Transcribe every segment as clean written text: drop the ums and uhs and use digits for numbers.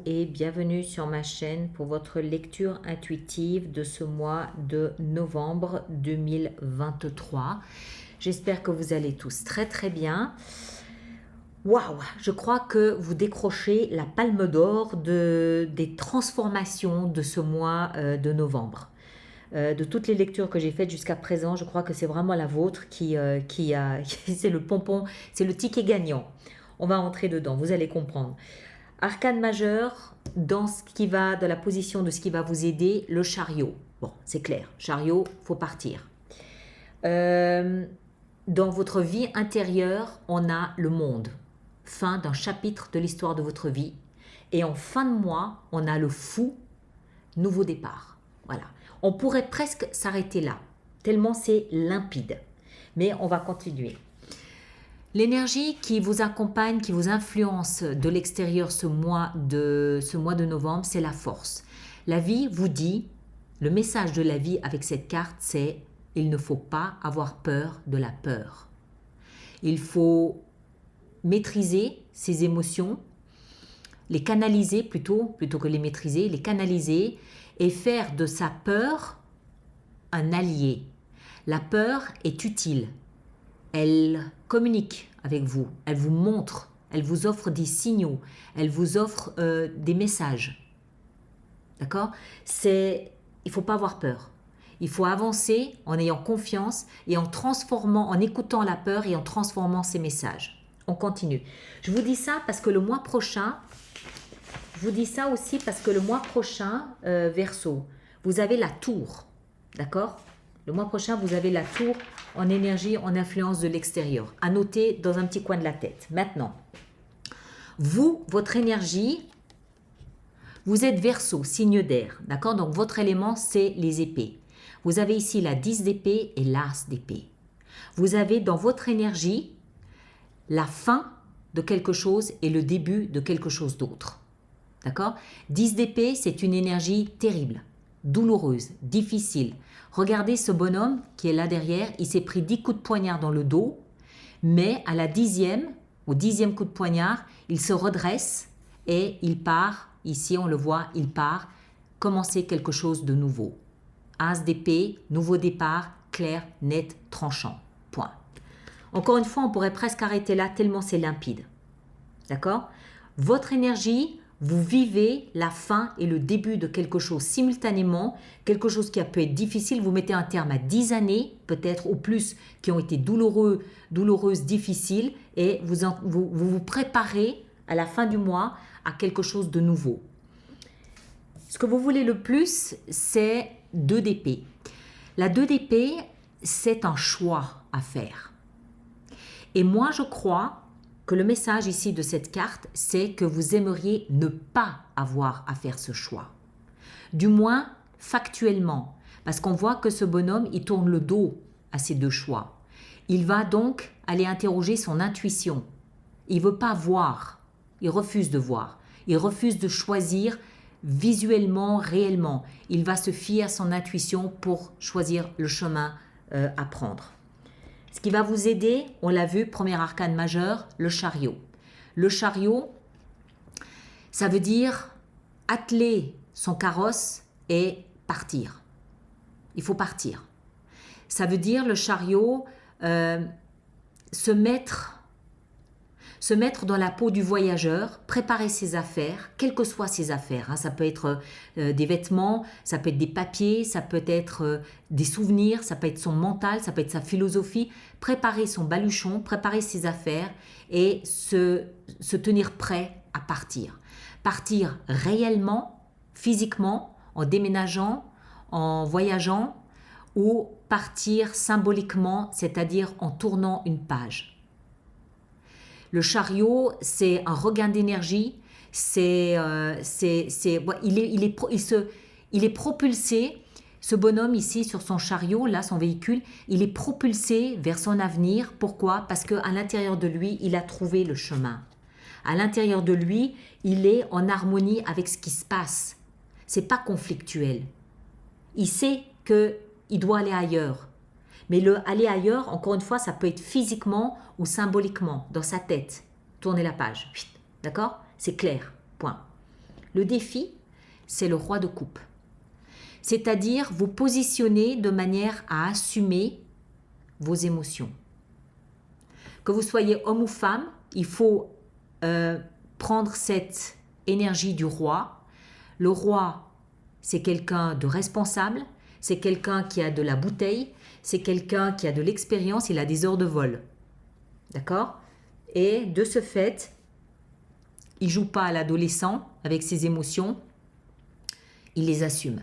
et bienvenue sur ma chaîne pour votre lecture intuitive de ce mois de novembre 2023. J'espère que vous allez tous très très bien. Waouh, je crois que vous décrochez la palme d'or des transformations de ce mois de novembre. De toutes les lectures que j'ai faites jusqu'à présent, je crois que c'est vraiment la vôtre qui c'est le pompon, c'est le ticket gagnant. On va entrer dedans, vous allez comprendre. Arcane majeur, dans ce qui va, de la position de ce qui va vous aider, le chariot. Bon, c'est clair, chariot, faut partir. Dans votre vie intérieure, on a le monde. Fin d'un chapitre de l'histoire de votre vie. Et en fin de mois, on a le fou, nouveau départ. Voilà. On pourrait presque s'arrêter là, tellement c'est limpide. Mais on va continuer. L'énergie qui vous accompagne, qui vous influence de l'extérieur ce mois de novembre, c'est la force. La vie vous dit, le message de la vie avec cette carte, c'est « il ne faut pas avoir peur de la peur ». Il faut maîtriser ses émotions, les canaliser plutôt que les maîtriser, les canaliser et faire de sa peur un allié. La peur est utile. Elle communique avec vous, elle vous montre, elle vous offre des signaux, elle vous offre des messages. D'accord ? Il ne faut pas avoir peur. Il faut avancer en ayant confiance et en transformant, en écoutant la peur et en transformant ces messages. On continue. Je vous dis ça parce que le mois prochain, Verseau, vous avez la tour. D'accord ? Le mois prochain, vous avez la tour en énergie, en influence de l'extérieur. À noter dans un petit coin de la tête. Maintenant, vous, votre énergie, vous êtes Verseau, signe d'air. D'accord ? Donc, votre élément, c'est les épées. Vous avez ici la 10 d'épée et l'as d'épée. Vous avez dans votre énergie la fin de quelque chose et le début de quelque chose d'autre. D'accord ? 10 d'épée, c'est une énergie terrible, douloureuse, difficile. Regardez ce bonhomme qui est là derrière, il s'est pris 10 coups de poignard dans le dos, mais à la 10e, au 10e coup de poignard, il se redresse et il part, ici on le voit, il part, commencer quelque chose de nouveau. As d'épée, nouveau départ, clair, net, tranchant. Point. Encore une fois, on pourrait presque arrêter là tellement c'est limpide. D'accord ? Votre énergie, vous vivez la fin et le début de quelque chose simultanément, quelque chose qui a pu être difficile. Vous mettez un terme à 10 années, peut-être ou plus, qui ont été douloureuses, difficiles, et vous préparez à la fin du mois à quelque chose de nouveau. Ce que vous voulez le plus, c'est 2 d'épée. La 2 d'épée, c'est un choix à faire. Et moi, je crois que le message ici de cette carte, c'est que vous aimeriez ne pas avoir à faire ce choix. Du moins, factuellement. Parce qu'on voit que ce bonhomme, il tourne le dos à ces 2 choix. Il va donc aller interroger son intuition. Il ne veut pas voir. Il refuse de voir. Il refuse de choisir visuellement, réellement. Il va se fier à son intuition pour choisir le chemin à prendre. Ce qui va vous aider, on l'a vu, premier arcane majeur, le chariot. Le chariot, ça veut dire atteler son carrosse et partir. Il faut partir. Ça veut dire le chariot, se mettre dans la peau du voyageur, préparer ses affaires, quelles que soient ses affaires. Hein. Ça peut être des vêtements, ça peut être des papiers, ça peut être des souvenirs, ça peut être son mental, ça peut être sa philosophie. Préparer son baluchon, préparer ses affaires et se tenir prêt à partir. Partir réellement, physiquement, en déménageant, en voyageant ou partir symboliquement, c'est-à-dire en tournant une page. Le chariot, c'est un regain d'énergie, il est propulsé, ce bonhomme ici sur son chariot, là son véhicule, il est propulsé vers son avenir. Pourquoi ? Parce qu'à l'intérieur de lui, il a trouvé le chemin. À l'intérieur de lui, il est en harmonie avec ce qui se passe. C'est pas conflictuel. Il sait qu'il doit aller ailleurs. Mais le aller ailleurs, encore une fois, ça peut être physiquement ou symboliquement, dans sa tête. Tournez la page. D'accord ? C'est clair. Point. Le défi, c'est le roi de coupe. C'est-à-dire vous positionner de manière à assumer vos émotions. Que vous soyez homme ou femme, il faut prendre cette énergie du roi. Le roi, c'est quelqu'un de responsable, c'est quelqu'un qui a de la bouteille, c'est quelqu'un qui a de l'expérience, il a des heures de vol. D'accord? Et de ce fait, il ne joue pas à l'adolescent avec ses émotions, il les assume.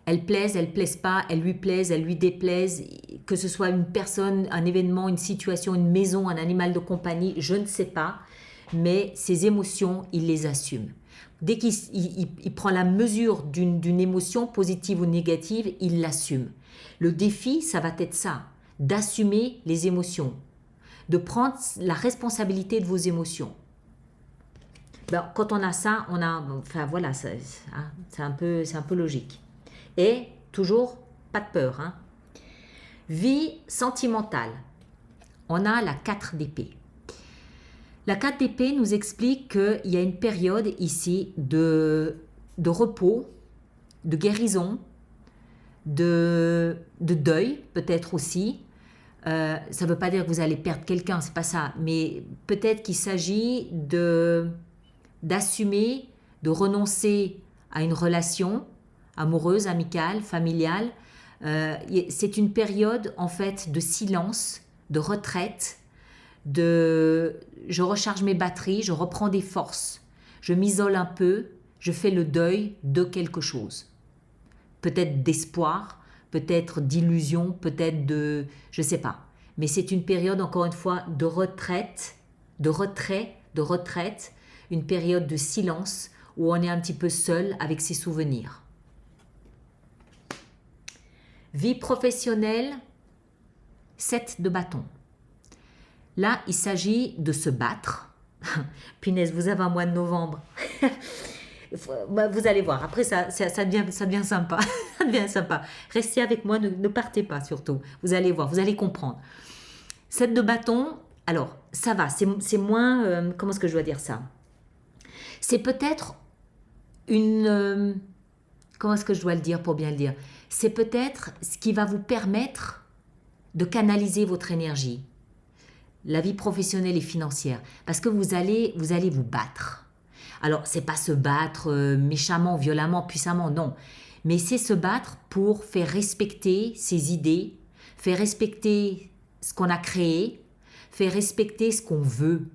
Elles plaisent pas, elles lui plaisent, elles lui déplaisent, que ce soit une personne, un événement, une situation, une maison, un animal de compagnie, je ne sais pas, mais ses émotions, il les assume. Dès qu'il prend la mesure d'une émotion positive ou négative, il l'assume. Le défi, ça va être ça, d'assumer les émotions, de prendre la responsabilité de vos émotions. Ben, quand on a ça, on a, enfin voilà, c'est un peu logique. Et toujours, pas de peur. Hein. Vie sentimentale. On a la 4 d'épée. La 4 d'épée nous explique qu'il y a une période ici de repos, de guérison, de deuil peut-être aussi. Ça ne veut pas dire que vous allez perdre quelqu'un, c'est pas ça. Mais peut-être qu'il s'agit d'assumer, de renoncer à une relation amoureuse, amicale, familiale. C'est une période en fait de silence, de retraite, je recharge mes batteries, je reprends des forces, je m'isole un peu, je fais le deuil de quelque chose. Peut-être d'espoir, peut-être d'illusion, peut-être de... je ne sais pas. Mais c'est une période, encore une fois, de retraite, de retrait, de retraite, une période de silence où on est un petit peu seul avec ses souvenirs. Vie professionnelle, 7 de bâton. Là, il s'agit de se battre. Punaise, vous avez un mois de novembre. Vous allez voir, après ça devient sympa. Ça devient sympa. Restez avec moi, ne partez pas surtout. Vous allez voir, vous allez comprendre. 7 de bâton, alors ça va, c'est moins... comment est-ce que je dois dire ça? C'est peut-être une... comment est-ce que je dois le dire pour bien le dire? C'est peut-être ce qui va vous permettre de canaliser votre énergie. La vie professionnelle et financière. Parce que vous allez vous battre. Alors, c'est pas se battre méchamment, violemment, puissamment, non. Mais c'est se battre pour faire respecter ses idées, faire respecter ce qu'on a créé, faire respecter ce qu'on veut,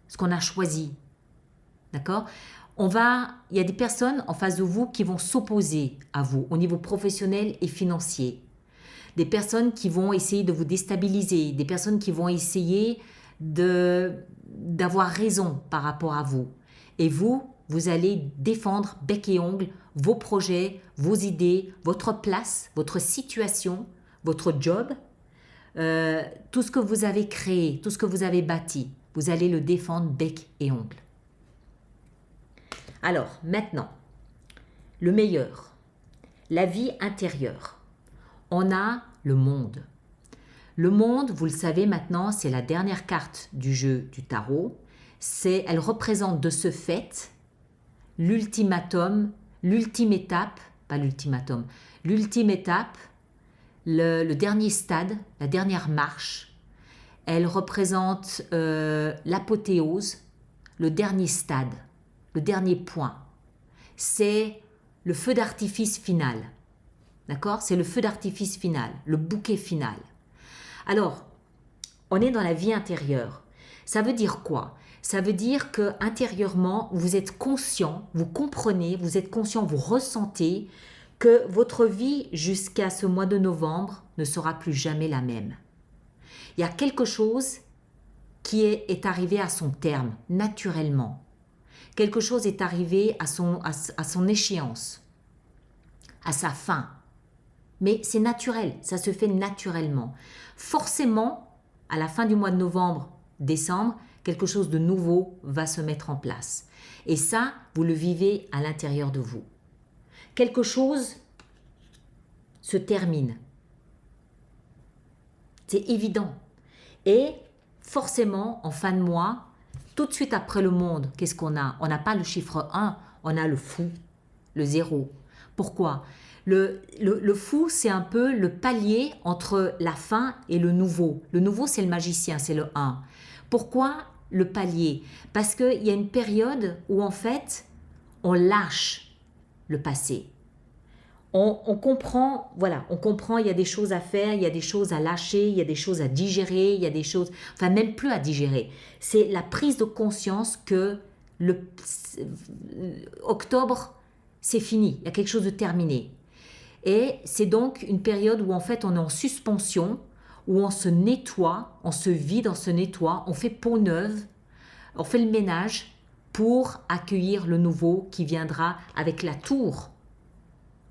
ce qu'on a choisi. D'accord? Il y a des personnes en face de vous qui vont s'opposer à vous au niveau professionnel et financier. Des personnes qui vont essayer de vous déstabiliser, des personnes qui vont essayer d'avoir raison par rapport à vous. Et vous allez défendre bec et ongle vos projets, vos idées, votre place, votre situation, votre job, tout ce que vous avez créé, tout ce que vous avez bâti. Vous allez le défendre bec et ongle. Alors, maintenant, le meilleur, la vie intérieure. On a le monde. Le monde, vous le savez maintenant, c'est la dernière carte du jeu du tarot. Elle représente de ce fait l'ultimatum, l'ultime étape, pas l'ultimatum, l'ultime étape, le dernier stade, la dernière marche. Elle représente l'apothéose, le dernier stade, le dernier point. C'est le feu d'artifice final. D'accord? C'est le feu d'artifice final, le bouquet final. Alors, on est dans la vie intérieure. Ça veut dire quoi? Ça veut dire que intérieurement, vous êtes conscient, vous comprenez, vous êtes conscient, vous ressentez que votre vie jusqu'à ce mois de novembre ne sera plus jamais la même. Il y a quelque chose qui est arrivé à son terme, naturellement. Quelque chose est arrivé à son échéance, à sa fin. Mais c'est naturel, ça se fait naturellement. Forcément, à la fin du mois de novembre, décembre, quelque chose de nouveau va se mettre en place. Et ça, vous le vivez à l'intérieur de vous. Quelque chose se termine. C'est évident. Et forcément, en fin de mois, Tout de suite après le monde, qu'est-ce qu'on a? On n'a pas le chiffre 1, on a le fou, le 0. Pourquoi? Le fou, c'est un peu le palier entre la fin et le nouveau. Le nouveau, c'est le magicien, c'est le 1. Pourquoi le palier? Parce qu'il y a une période où en fait, on lâche le passé. On comprend, voilà, on comprend, il y a des choses à faire, il y a des choses à lâcher, il y a des choses à digérer, il y a des choses, enfin même plus à digérer. C'est la prise de conscience que octobre, c'est fini, il y a quelque chose de terminé. Et c'est donc une période où en fait on est en suspension, où on se nettoie, on se vide, on se nettoie, on fait peau neuve, on fait le ménage pour accueillir le nouveau qui viendra avec la tour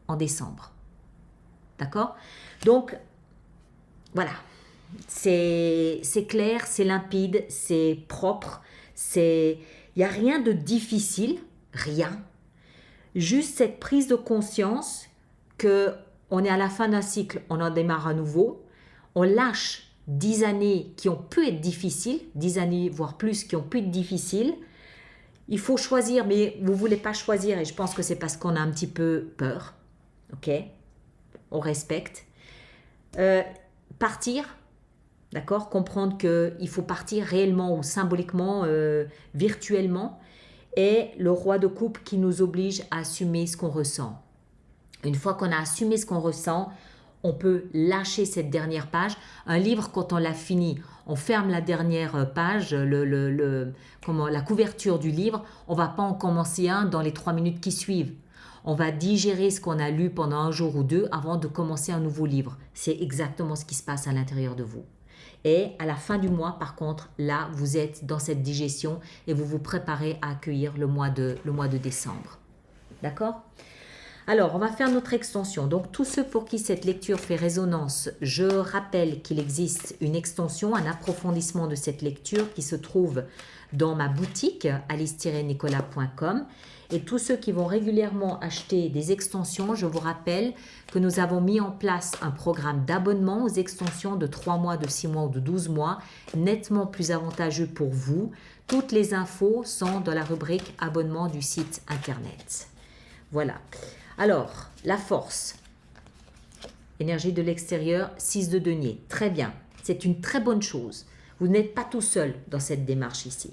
en décembre. D'accord? Donc, voilà. C'est clair, c'est limpide, c'est propre, il n'y a rien de difficile, rien. Juste cette prise de conscience qu'on est à la fin d'un cycle, on en démarre à nouveau, on lâche 10 années qui ont pu être difficiles, 10 années voire plus qui ont pu être difficiles. Il faut choisir, mais vous ne voulez pas choisir et je pense que c'est parce qu'on a un petit peu peur. Ok, on respecte. Partir, d'accord, comprendre qu'il faut partir réellement ou symboliquement, virtuellement, et le roi de coupe qui nous oblige à assumer ce qu'on ressent. Une fois qu'on a assumé ce qu'on ressent, on peut lâcher cette dernière page. Un livre, quand on l'a fini, on ferme la dernière page, la couverture du livre, on ne va pas en commencer un dans les 3 minutes qui suivent. On va digérer ce qu'on a lu pendant un jour ou deux avant de commencer un nouveau livre. C'est exactement ce qui se passe à l'intérieur de vous. Et à la fin du mois, par contre, là, vous êtes dans cette digestion et vous vous préparez à accueillir le mois de décembre. D'accord ? Alors, on va faire notre extension. Donc, tous ceux pour qui cette lecture fait résonance, je rappelle qu'il existe une extension, un approfondissement de cette lecture qui se trouve dans ma boutique alice-nicolas.com. Et tous ceux qui vont régulièrement acheter des extensions, je vous rappelle que nous avons mis en place un programme d'abonnement aux extensions de 3 mois, de 6 mois ou de 12 mois, nettement plus avantageux pour vous. Toutes les infos sont dans la rubrique abonnement du site internet. Voilà. Alors, la force. Énergie de l'extérieur, 6 de denier. Très bien. C'est une très bonne chose. Vous n'êtes pas tout seul dans cette démarche ici.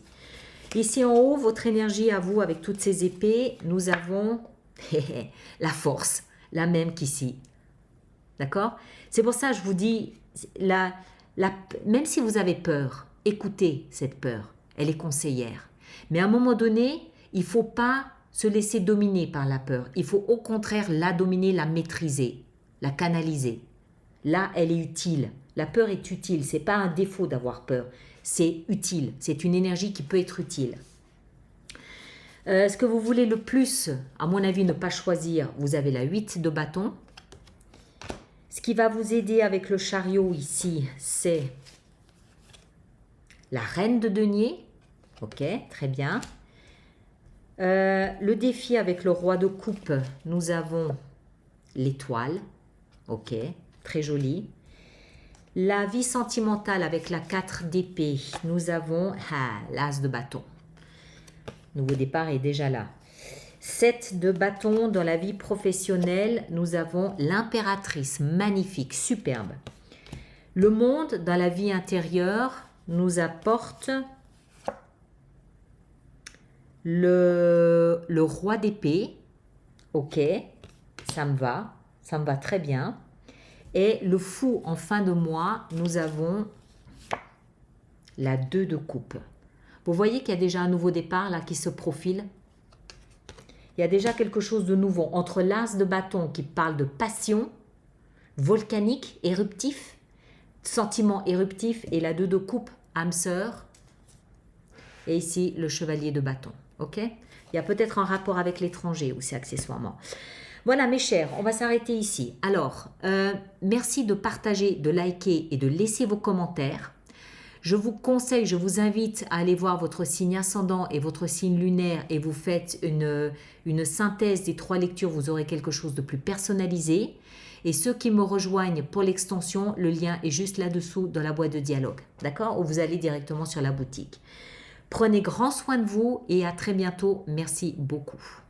Ici en haut, votre énergie à vous avec toutes ces épées, nous avons la force, la même qu'ici. D'accord? C'est pour ça que je vous dis, même si vous avez peur, écoutez cette peur, elle est conseillère. Mais à un moment donné, il ne faut pas se laisser dominer par la peur. Il faut au contraire la dominer, la maîtriser, la canaliser. Là, elle est utile. La peur est utile, ce n'est pas un défaut d'avoir peur. C'est utile, c'est une énergie qui peut être utile. Ce que vous voulez le plus, à mon avis, ne pas choisir, vous avez la 8 de bâton. Ce qui va vous aider avec le chariot ici, c'est la reine de denier. Ok, très bien. Le défi avec le roi de coupe, nous avons l'étoile. Ok, très joli. La vie sentimentale avec la 4 d'épée, nous avons l'as de bâton. Nouveau départ est déjà là. 7 de bâton dans la vie professionnelle, nous avons l'impératrice, magnifique, superbe. Le monde dans la vie intérieure nous apporte le roi d'épée. Ok, ça me va très bien. Et le fou en fin de mois, nous avons la 2 de coupe. Vous voyez qu'il y a déjà un nouveau départ là qui se profile. Il y a déjà quelque chose de nouveau entre l'as de bâton qui parle de passion, volcanique, éruptif, sentiment éruptif et la 2 de coupe, âme sœur. Et ici, le chevalier de bâton. Ok ? Il y a peut-être un rapport avec l'étranger aussi accessoirement. Voilà mes chers, on va s'arrêter ici. Alors, merci de partager, de liker et de laisser vos commentaires. Je vous conseille, je vous invite à aller voir votre signe ascendant et votre signe lunaire et vous faites une synthèse des 3 lectures, vous aurez quelque chose de plus personnalisé. Et ceux qui me rejoignent pour l'extension, le lien est juste là-dessous dans la boîte de dialogue, d'accord? Ou vous allez directement sur la boutique. Prenez grand soin de vous et à très bientôt. Merci beaucoup.